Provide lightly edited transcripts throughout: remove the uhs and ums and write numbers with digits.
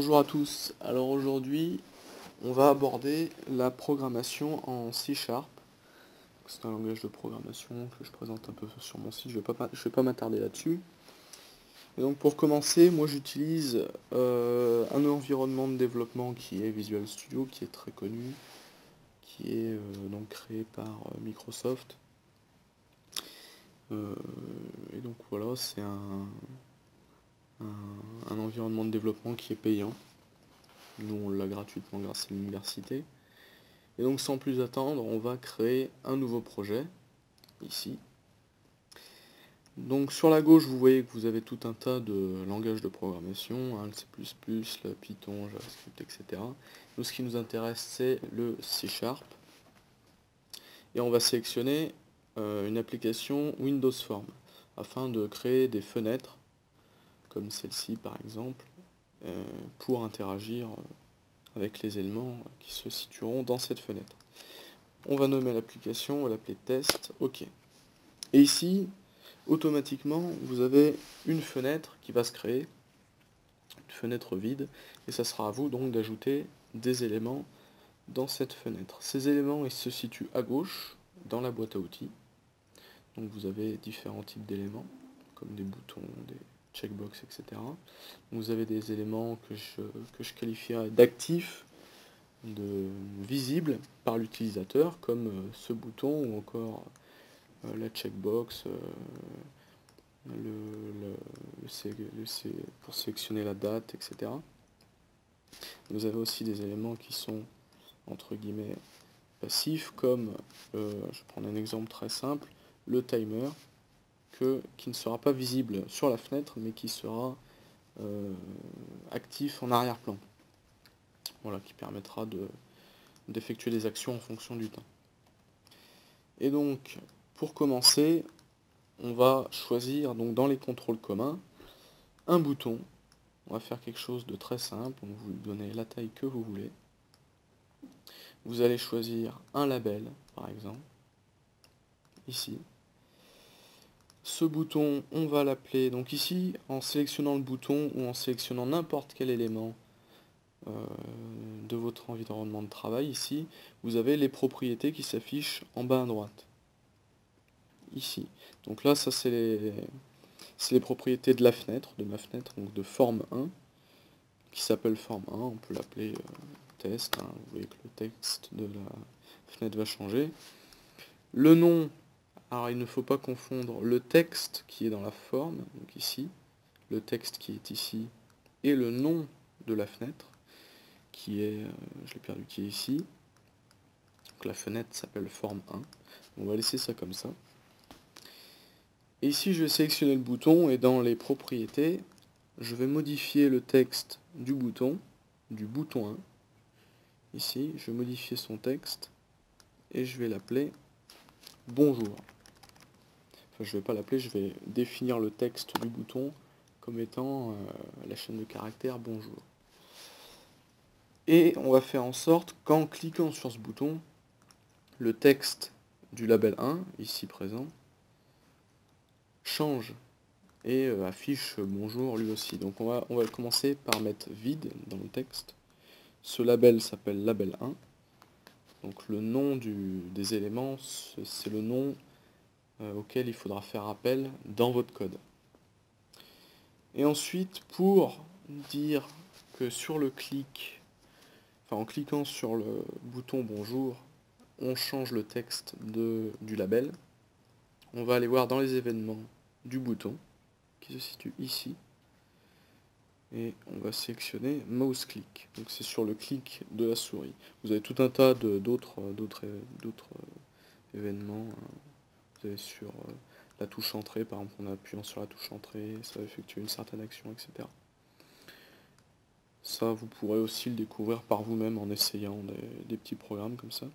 Bonjour à tous. Alors aujourd'hui, on va aborder la programmation en C#. C'est un langage de programmation que je présente un peu sur mon site, je vais pas m'attarder là-dessus. Et donc pour commencer, moi j'utilise un environnement de développement qui est Visual Studio, qui est très connu, qui est donc créé par Microsoft. Et donc voilà, c'est un environnement de développement qui est payant. Nous on l'a gratuitement grâce à l'université. Et donc sans plus attendre, on va créer un nouveau projet, ici. Donc sur la gauche, vous voyez que vous avez tout un tas de langages de programmation, le C++, le Python, JavaScript, etc. Nous, ce qui nous intéresse, c'est le C#. Et on va sélectionner une application Windows Form, afin de créer des fenêtres, comme celle-ci par exemple, pour interagir avec les éléments qui se situeront dans cette fenêtre. On va nommer l'application, on va l'appeler test, ok. Et ici, automatiquement, vous avez une fenêtre qui va se créer, une fenêtre vide, et ça sera à vous donc d'ajouter des éléments dans cette fenêtre. Ces éléments, ils se situent à gauche, dans la boîte à outils. Donc vous avez différents types d'éléments, comme des boutons, des checkbox, etc. Vous avez des éléments que je qualifierais d'actifs, de visibles par l'utilisateur, comme ce bouton ou encore la checkbox, pour sélectionner la date, etc. Vous avez aussi des éléments qui sont entre guillemets passifs, comme, je vais prendre un exemple très simple, le timer, qui ne sera pas visible sur la fenêtre, mais qui sera actif en arrière-plan. Voilà, qui permettra d'effectuer des actions en fonction du temps. Et donc, pour commencer, on va choisir donc dans les contrôles communs un bouton. On va faire quelque chose de très simple, on va vous donner la taille que vous voulez. Vous allez choisir un label, par exemple, ici. Ce bouton, on va l'appeler, donc ici, en sélectionnant le bouton ou en sélectionnant n'importe quel élément de votre environnement de travail, ici, vous avez les propriétés qui s'affichent en bas à droite. Ici. Donc là, ça c'est les propriétés de la fenêtre, de ma fenêtre, donc de forme 1, qui s'appelle forme 1, on peut l'appeler test, hein. Vous voyez que le texte de la fenêtre va changer. Le nom, alors il ne faut pas confondre le texte qui est dans la forme, donc ici, le texte qui est ici, et le nom de la fenêtre, qui est, je l'ai perdu, qui est ici. Donc la fenêtre s'appelle forme 1. On va laisser ça comme ça. Et ici, je vais sélectionner le bouton, et dans les propriétés, je vais modifier le texte du bouton 1. Ici, je vais modifier son texte, et je vais l'appeler bonjour. Enfin, je ne vais pas l'appeler, je vais définir le texte du bouton comme étant la chaîne de caractères bonjour. Et on va faire en sorte qu'en cliquant sur ce bouton, le texte du label 1, ici présent, change et affiche bonjour lui aussi. Donc on va commencer par mettre vide dans le texte. Ce label s'appelle label 1. Donc le nom des éléments, c'est le nom auquel il faudra faire appel dans votre code. Et ensuite, pour dire que sur le clic, en cliquant sur le bouton bonjour, on change le texte du label, on va aller voir dans les événements du bouton, qui se situe ici, et on va sélectionner mouse click. Donc c'est sur le clic de la souris. Vous avez tout un tas d'autres événements. Vous avez sur la touche entrée, par exemple, en appuyant sur la touche entrée, ça va effectuer une certaine action, etc. Ça, vous pourrez aussi le découvrir par vous-même en essayant des petits programmes comme ça.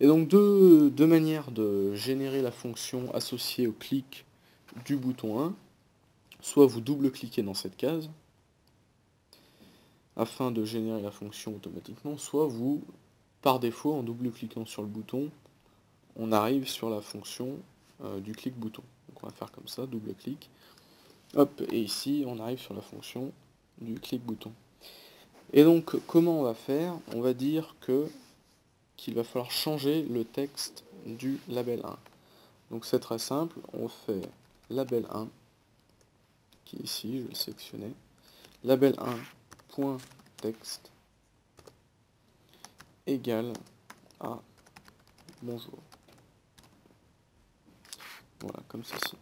Et donc deux manières de générer la fonction associée au clic du bouton 1. Soit vous double-cliquez dans cette case, afin de générer la fonction automatiquement, soit vous, par défaut, en double-cliquant sur le bouton, on arrive sur la fonction du clic-bouton. Donc on va faire comme ça, double-clic, hop, et ici on arrive sur la fonction du clic-bouton. Et donc, comment on va faire? On va dire qu'il va falloir changer le texte du label 1. Donc c'est très simple, on fait label 1, qui est ici, je vais le sélectionner, label 1.text égale à bonjour. Voilà, comme ceci.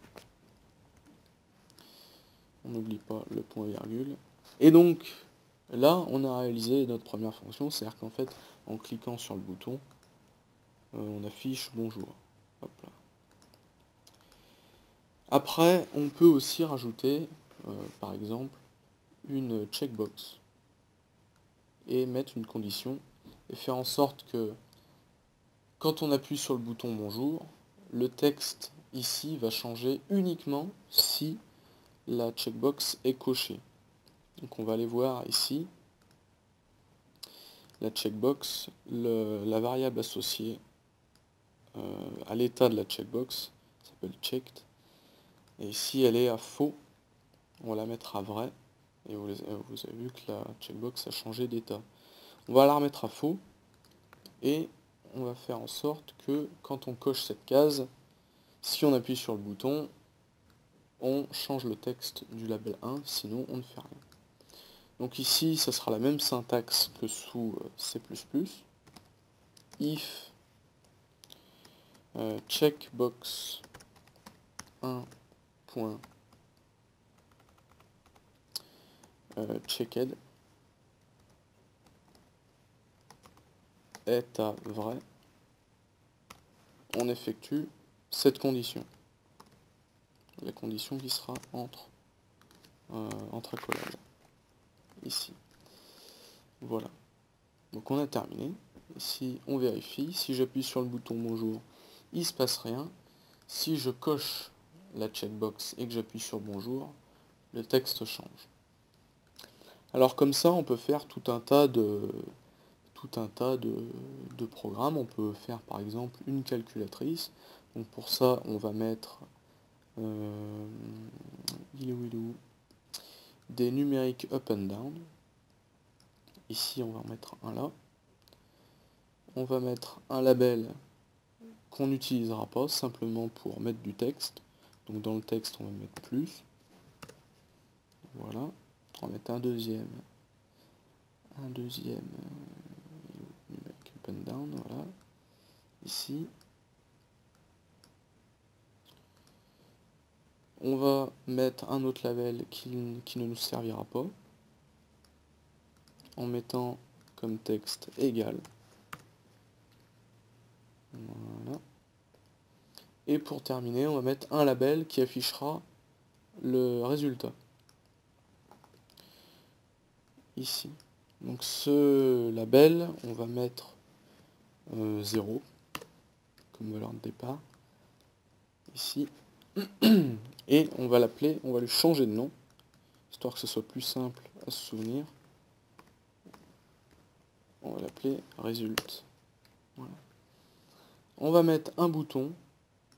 On n'oublie pas le point virgule. Et donc, là, on a réalisé notre première fonction, c'est-à-dire qu'en fait, en cliquant sur le bouton, on affiche bonjour. Hop là. Après, on peut aussi rajouter, par exemple, une checkbox et mettre une condition et faire en sorte que quand on appuie sur le bouton bonjour, le texte ici va changer uniquement si la checkbox est cochée. Donc on va aller voir ici la checkbox, la variable associée à l'état de la checkbox s'appelle checked, et si elle est à faux, on va la mettre à vrai, et vous avez vu que la checkbox a changé d'état. On va la remettre à faux, et on va faire en sorte que quand on coche cette case, si on appuie sur le bouton, on change le texte du label 1, sinon on ne fait rien. Donc ici, ça sera la même syntaxe que sous C++. If checkbox 1 checked est à vrai, on effectue cette condition. La condition qui sera entre accolades. Ici. Voilà. Donc on a terminé. Ici, on vérifie. Si j'appuie sur le bouton bonjour, il ne se passe rien. Si je coche la checkbox et que j'appuie sur bonjour, le texte change. Alors comme ça, on peut faire tout un tas de programmes. On peut faire par exemple une calculatrice. Donc pour ça, on va mettre des numériques up and down. Ici, on va en mettre un là. On va mettre un label qu'on n'utilisera pas, simplement pour mettre du texte. Donc dans le texte, on va mettre plus. Voilà. On va mettre un deuxième numérique up and down, voilà. Ici. On va mettre un autre label qui ne nous servira pas, en mettant comme texte égal. Voilà. Et pour terminer, on va mettre un label qui affichera le résultat. Ici. Donc ce label, on va mettre 0 comme valeur de départ. Ici. Et on va l'appeler, on va lui changer de nom, histoire que ce soit plus simple à se souvenir. On va l'appeler result. Voilà. On va mettre un bouton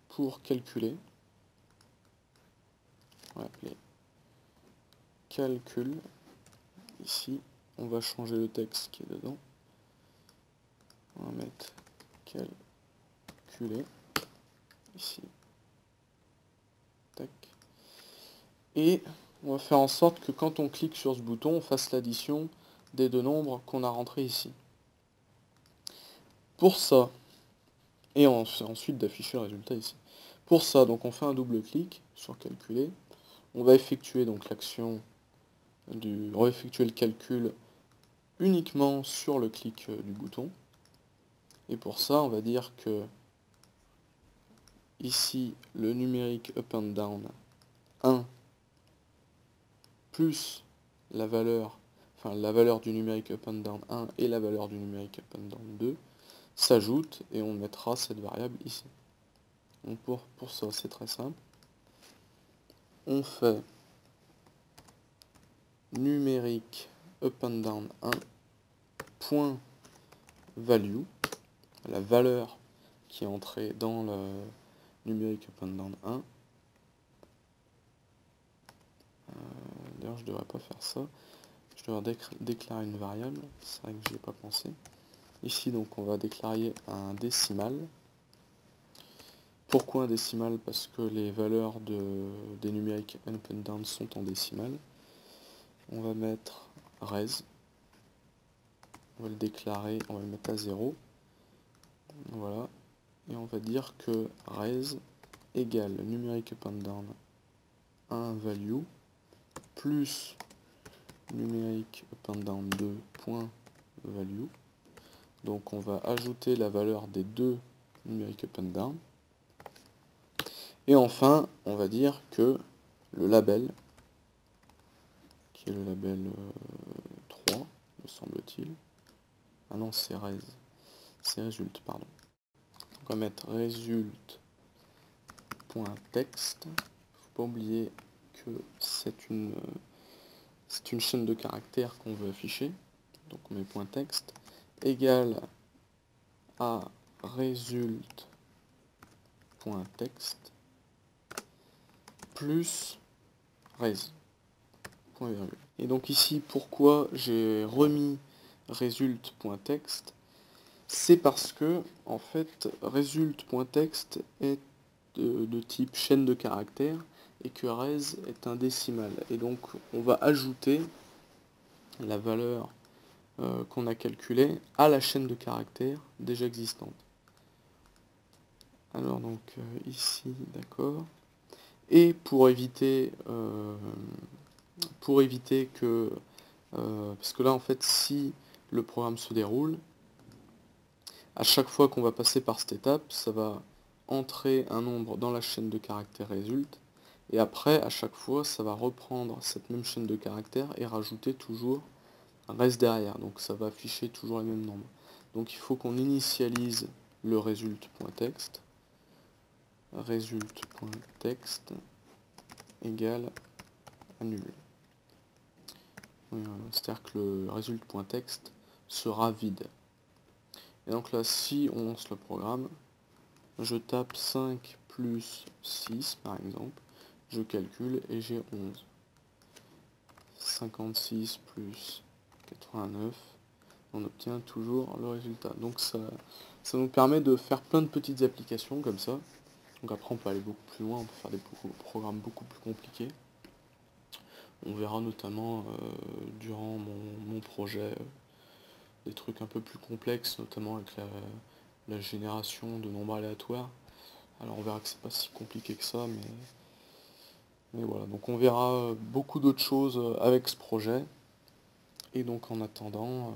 pour calculer. On va l'appeler calcul. Ici, on va changer le texte qui est dedans. On va mettre calculer. Ici. Tac. Et on va faire en sorte que quand on clique sur ce bouton, on fasse l'addition des deux nombres qu'on a rentrés ici. Pour ça, et ensuite d'afficher le résultat ici. Pour ça, donc on fait un double clic sur calculer. On va effectuer donc l'action on va effectuer le calcul uniquement sur le clic du bouton. Et pour ça, on va dire que ici, le numérique up and down 1 plus la valeur du numérique up and down 1 et la valeur du numérique up and down 2 s'ajoutent et on mettra cette variable ici. Donc pour ça, c'est très simple. On fait numérique up and down 1 point value, la valeur qui est entrée dans le numérique up and down 1. D'ailleurs, je ne devrais pas faire ça. je dois déclarer une variable, c'est vrai que j'y ai pas pensé. Ici donc on va déclarer un décimal. Pourquoi un décimal? Parce que les valeurs des numériques up and down sont en décimal. On va mettre res, on va le déclarer, on va le mettre à 0. Voilà, et on va dire que res égale numérique up and down 1 value plus numérique up and down 2 point value. Donc on va ajouter la valeur des deux numériques up and down. Et enfin, on va dire que le label, qui est le label 3, me semble-t-il. Ah non, c'est res. C'est result, pardon. Donc on va mettre result.text. Faut pas oublier que c'est une chaîne de caractères qu'on veut afficher. Donc on met .text égale à result.text plus res. Et donc ici, pourquoi j'ai remis result.text, c'est parce que en fait result.text est de type chaîne de caractères et que res est un décimal. Et donc on va ajouter la valeur qu'on a calculée à la chaîne de caractères déjà existante. Alors donc ici, d'accord. Et pour éviter que... parce que là en fait si le programme se déroule, à chaque fois qu'on va passer par cette étape, ça va entrer un nombre dans la chaîne de caractères résulte, et après à chaque fois ça va reprendre cette même chaîne de caractères et rajouter toujours un reste derrière, donc ça va afficher toujours les mêmes nombres. Donc il faut qu'on initialise le result.text, result.text égale à nul. C'est-à-dire que le result.text sera vide. Et donc là, si on lance le programme, je tape 5 plus 6 par exemple, je calcule et j'ai 11. 56 plus 89, on obtient toujours le résultat. Donc ça nous permet de faire plein de petites applications comme ça. Donc après on peut aller beaucoup plus loin, on peut faire des programmes beaucoup plus compliqués. On verra notamment durant mon projet des trucs un peu plus complexes, notamment avec la génération de nombres aléatoires. Alors on verra que c'est pas si compliqué que ça, mais voilà. Donc on verra beaucoup d'autres choses avec ce projet. Et donc en attendant,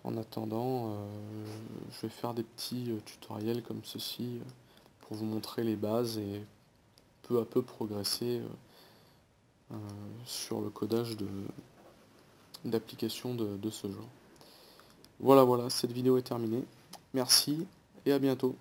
je vais faire des petits tutoriels comme ceci pour vous montrer les bases et peu à peu progresser sur le codage d'applications de ce genre. Voilà, cette vidéo est terminée. Merci et à bientôt.